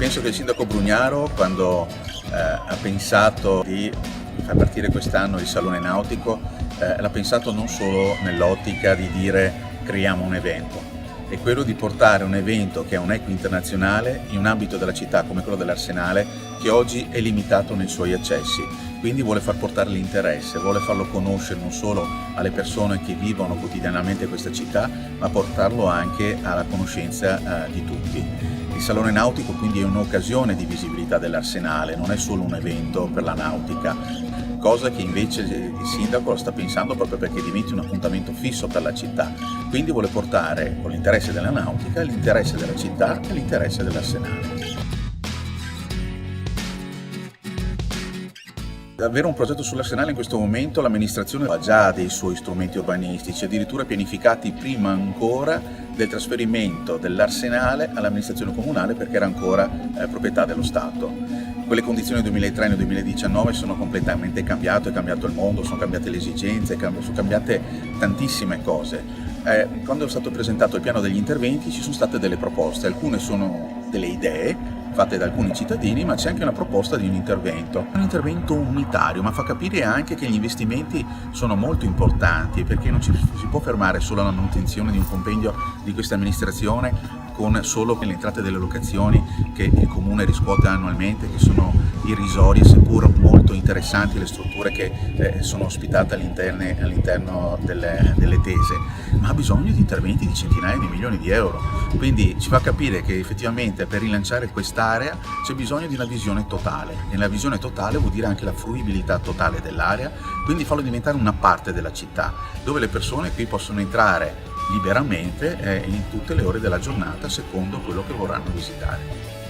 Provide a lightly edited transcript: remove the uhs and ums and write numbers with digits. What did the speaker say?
Penso che il sindaco Brugnaro, quando ha pensato di far partire quest'anno il Salone Nautico, l'ha pensato non solo nell'ottica di dire creiamo un evento, è quello di portare un evento che è un eco internazionale in un ambito della città come quello dell'Arsenale, che oggi è limitato nei suoi accessi. Quindi vuole far portare l'interesse, vuole farlo conoscere non solo alle persone che vivono quotidianamente questa città, ma portarlo anche alla conoscenza di tutti. Il Salone Nautico quindi è un'occasione di visibilità dell'Arsenale, non è solo un evento per la nautica, cosa che invece il sindaco lo sta pensando proprio perché diventi un appuntamento fisso per la città. Quindi vuole portare con l'interesse della nautica l'interesse della città e l'interesse dell'Arsenale. Avere un progetto sull'Arsenale in questo momento l'amministrazione ha già dei suoi strumenti urbanistici, addirittura pianificati prima ancora del trasferimento dell'Arsenale all'amministrazione comunale perché era ancora proprietà dello Stato. Quelle condizioni del 2003 nel 2019 sono completamente cambiate, è cambiato il mondo, sono cambiate le esigenze, sono cambiate tantissime cose. Quando è stato presentato il piano degli interventi ci sono state delle proposte, alcune sono delle idee fatte da alcuni cittadini, ma c'è anche una proposta di un intervento unitario, ma fa capire anche che gli investimenti sono molto importanti perché non si può fermare solo alla manutenzione di un compendio di questa amministrazione con solo le entrate delle locazioni che il comune riscuote annualmente, che sono irrisorie seppur molto interessanti le strutture che sono ospitate all'interno delle tese, ma ha bisogno di interventi di centinaia di milioni di euro. Quindi ci fa capire che effettivamente per rilanciare quest'area c'è bisogno di una visione totale, e la visione totale vuol dire anche la fruibilità totale dell'area, quindi farlo diventare una parte della città, dove le persone qui possono entrare liberamente in tutte le ore della giornata secondo quello che vorranno visitare.